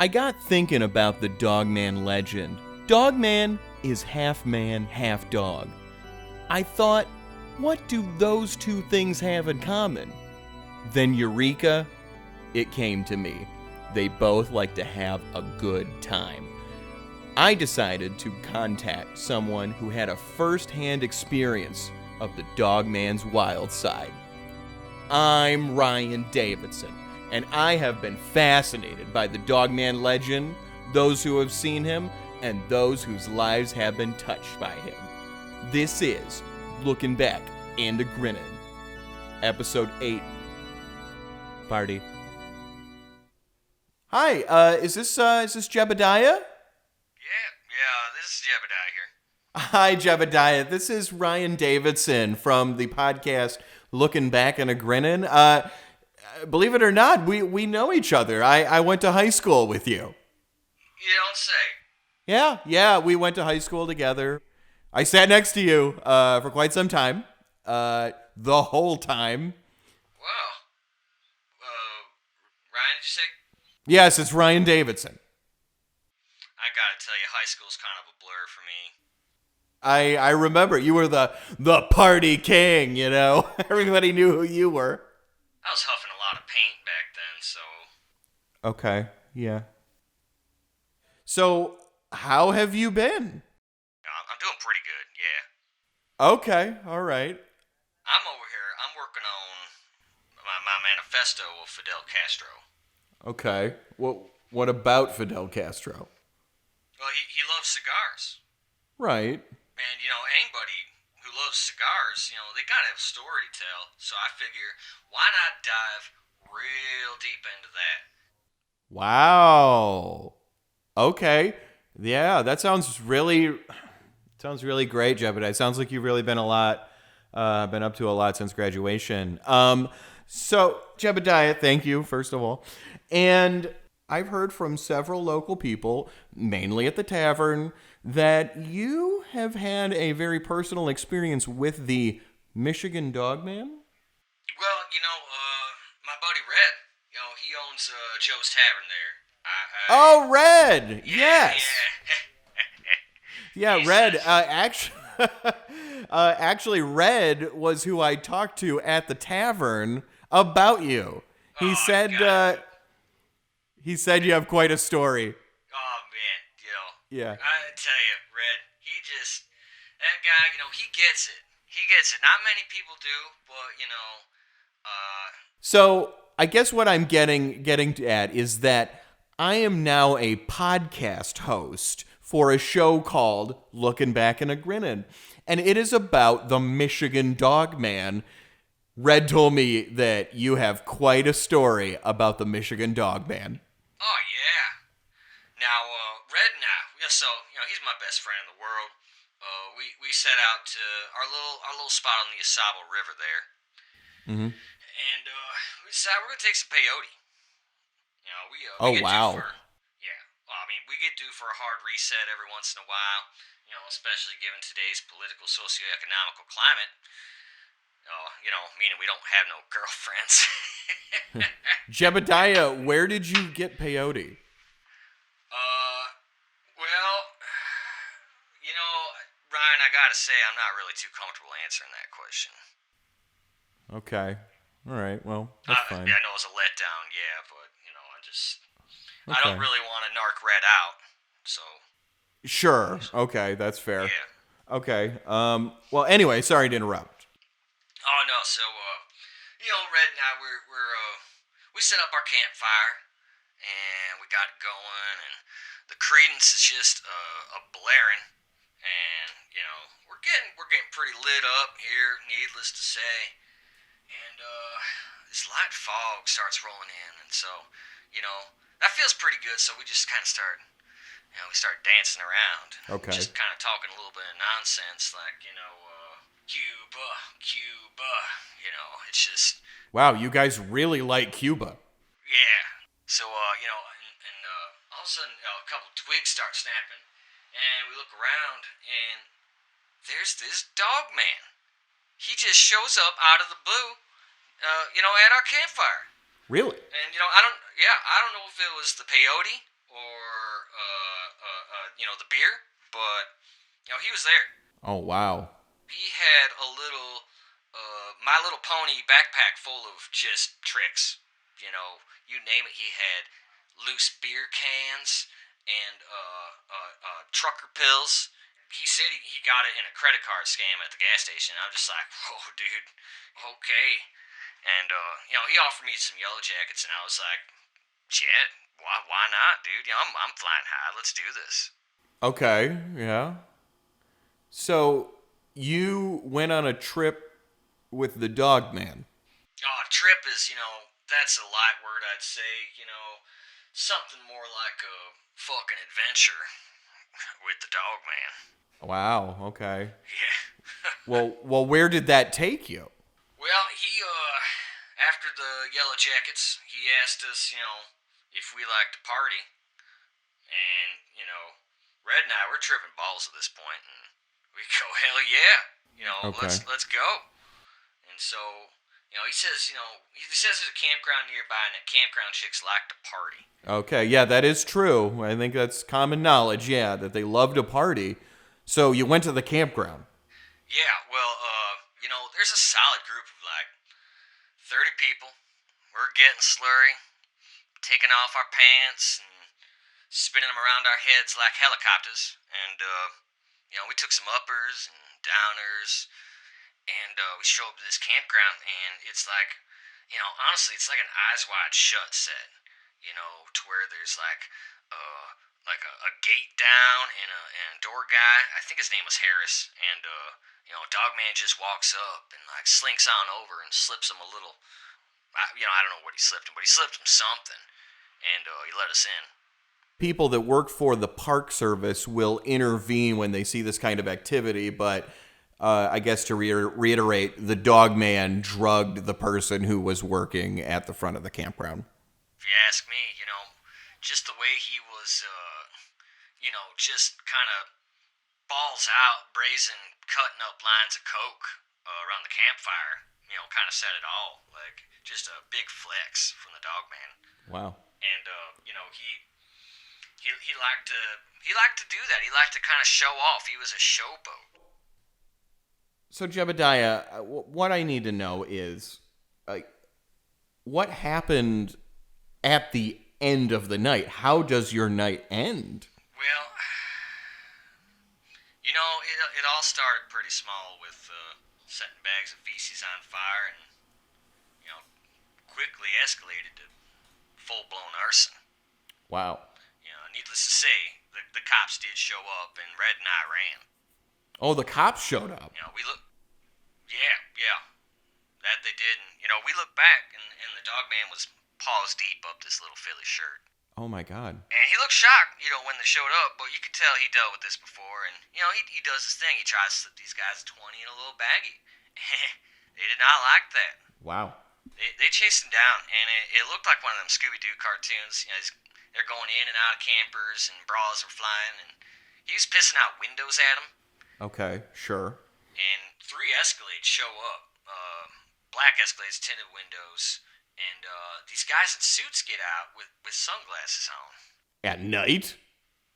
I got thinking about the Dogman legend. Dogman is half man, half dog. I thought, what do those two things have in common? Then Eureka, it came to me. They both like to have a good time. I decided to contact someone who had a first-hand experience of the Dogman's wild side. I'm Ryan Davidson, and I have been fascinated by the Dogman legend, those who have seen him, and those whose lives have been touched by him. This is Looking Back and a Grinnin', Episode 8. Party. Hi, is this Jebediah? Yeah, this is Jebediah here. Hi, Jebediah. This is Ryan Davidson from the podcast Looking Back and a Grinnin'. Believe it or not, we know each other. I went to high school with you. You don't say. Yeah, we went to high school together. I sat next to you for quite some time. The whole time. Wow. Ryan, did you say? Yes, it's Ryan Davidson. I gotta tell you, high school's kind of a blur for me. I remember you were the party king, you know. Everybody knew who you were. I was huffing a lot of paint back then, so... Okay, yeah. So, how have you been? I'm doing pretty good, yeah. Okay, all right. I'm over here, I'm working on my manifesto of Fidel Castro. Okay. What about Fidel Castro? Well, he loves cigars. Right. And, anybody who loves cigars, they gotta have a story to tell. So I figure, why not dive real deep into that? Wow. Okay. Yeah, that sounds really great, Jebediah. It sounds like you've really been been up to a lot since graduation. So, Jebediah, thank you, first of all. And I've heard from several local people, mainly at the tavern, that you have had a very personal experience with the Michigan Dogman? Well, my buddy Red, he owns Joe's Tavern there. Oh, Red! Yes! Yeah. Yeah, Red. Actually, Red was who I talked to at the tavern about you. He said you have quite a story. Oh, man, Yeah. I tell you, Red, that guy, he gets it. He gets it. Not many people do, but, So, I guess what I'm getting at is that I am now a podcast host for a show called Lookin' Back and a Grinnin'. And it is about the Michigan Dogman. Red told me that you have quite a story about the Michigan Dogman. Oh, yeah. Now, Red and I, he's my best friend in the world. We set out to our little spot on the Asabo River there. Mm-hmm. And we decided we're going to take some peyote. Oh, wow. We get due for a hard reset every once in a while, especially given today's political, socioeconomical climate. Meaning we don't have no girlfriends. Jebediah, where did you get peyote? Ryan, I gotta say, I'm not really too comfortable answering that question. Okay. All right, well, that's fine. Yeah, I know it was a letdown, yeah, but, Okay. I don't really want to narc Red out, so... Sure. Okay, that's fair. Yeah. Okay. Well, anyway, sorry to interrupt. Oh, no, so, Red and I, we set up our campfire, and we got it going, and the credence is just a blaring, and, we're getting pretty lit up here, needless to say, and, this light fog starts rolling in, and so, that feels pretty good, so we just kind of start dancing around. Okay. Just kind of talking a little bit of nonsense, like, Cuba, it's just... Wow, you guys really like Cuba. Yeah. So, and all of a sudden, a couple twigs start snapping, and we look around, and there's this dog man. He just shows up out of the blue, at our campfire. Really? And, I don't know if it was the peyote or the beer, but he was there. Oh, wow. He had a little My Little Pony backpack full of just tricks. You name it, he had loose beer cans and trucker pills. He said he got it in a credit card scam at the gas station. I'm just like, whoa, dude, okay. And he offered me some Yellow Jackets, and I was like, Jet, why not, dude? I'm flying high. Let's do this. Okay, yeah. So, you went on a trip with the Dogman. Oh, trip is, that's a light word, I'd say. Something more like a fucking adventure with the Dogman. Wow, okay. Yeah. Well, where did that take you? Well, he, after the Yellow Jackets, he asked us, if we like to party. And, Red and I, we're tripping balls at this point, and we go, hell yeah. Okay. Let's go. And so, he says, there's a campground nearby, and the campground chicks like to party. Okay, yeah, that is true. I think that's common knowledge, yeah, that they love to party. So you went to the campground. Yeah, well, there's a solid group of, 30 people. We're getting slurry, taking off our pants, and spinning them around our heads like helicopters. And, we took some uppers and downers, and we show up to this campground, and it's like, honestly, it's like an Eyes Wide Shut set, to where there's like a gate down and a door guy. I think his name was Harris, and Dogman just walks up and slinks on over and slips him a little. I don't know what he slipped him, but he slipped him something, and he let us in. People that work for the Park Service will intervene when they see this kind of activity, but I guess to reiterate, the Dogman drugged the person who was working at the front of the campground. If you ask me, just the way he was, just kind of balls out, brazen, cutting up lines of coke around the campfire, kind of said it all. Just a big flex from the Dogman. Wow. And, he liked to do that. He liked to kind of show off. He was a showboat. So, Jebediah, what I need to know is, what happened at the end of the night? How does your night end? Well, it all started pretty small with setting bags of feces on fire and, quickly escalated to full-blown arson. Wow. Needless to say, the cops did show up, and Red and I ran. Oh, the cops showed up. We look. Yeah. That they did. And, we looked back, and the Dogman was paws deep up this little filly shirt. Oh, my God. And he looked shocked, when they showed up, but you could tell he dealt with this before, and, he does his thing. He tries to slip these guys 20 in a little baggie. They did not like that. Wow. They chased him down, and it looked like one of them Scooby-Doo cartoons. They're going in and out of campers, and bras were flying, and he was pissing out windows at them. Okay, sure. And 3 Escalades show up, black Escalades, tinted windows, and these guys in suits get out with sunglasses on. At night?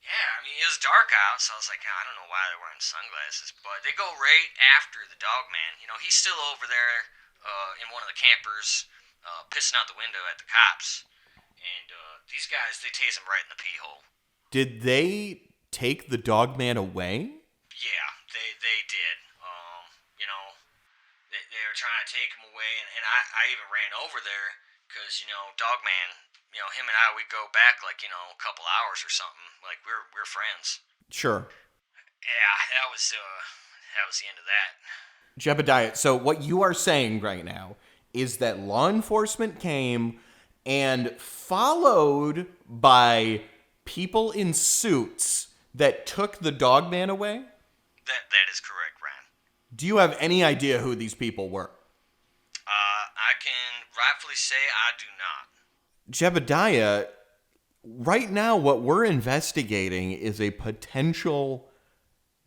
Yeah, it was dark out, so I was like, I don't know why they're wearing sunglasses, but they go right after the Dogman. He's still over there in one of the campers, pissing out the window at the cops. And these guys, they tase him right in the pee hole. Did they take the Dogman away? Yeah, they did. They were trying to take him away, and I even ran over there because Dogman, him and I, we go back a couple hours or something. We're friends. Sure. Yeah, that was the end of that. Jebediah, so what you are saying right now is that law enforcement came and followed by people in suits that took the Dogman away? That is correct, Ryan. Do you have any idea who these people were? I can rightfully say I do not. Jebediah, right now what we're investigating is a potential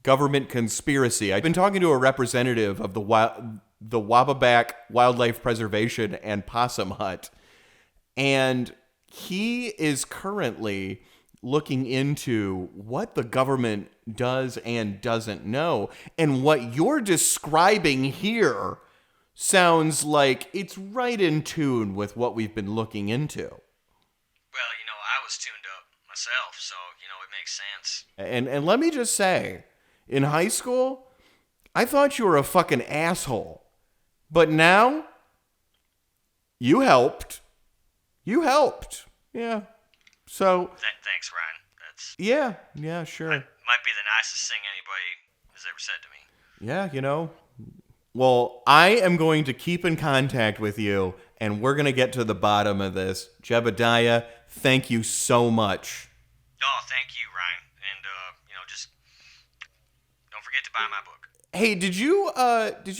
government conspiracy. I've been talking to a representative of the Wababack Wildlife Preservation and Possum Hut, and he is currently looking into what the government does and doesn't know. And what you're describing here sounds like it's right in tune with what we've been looking into. Well, I was tuned up myself, so, it makes sense. And let me just say, in high school, I thought you were a fucking asshole. But now, you helped. You helped. Yeah. So. Thanks, Ryan. That's. Yeah, sure. Might be the nicest thing anybody has ever said to me. Yeah, Well, I am going to keep in contact with you, and we're going to get to the bottom of this. Jebediah, thank you so much. Oh, thank you, Ryan. And, just don't forget to buy my book. Hey, did you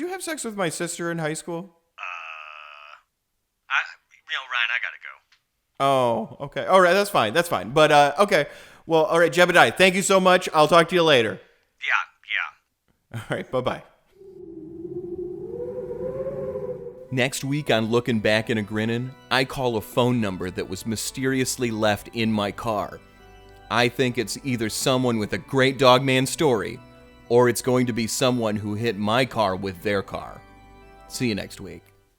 have sex with my sister in high school? Ryan, I gotta go. Oh, okay. All right, that's fine. But, okay. Well, all right, Jebediah, thank you so much. I'll talk to you later. Yeah. All right, bye-bye. Next week on Lookin Back in a Grinnin', I call a phone number that was mysteriously left in my car. I think it's either someone with a great Dogman story, or it's going to be someone who hit my car with their car. See you next week.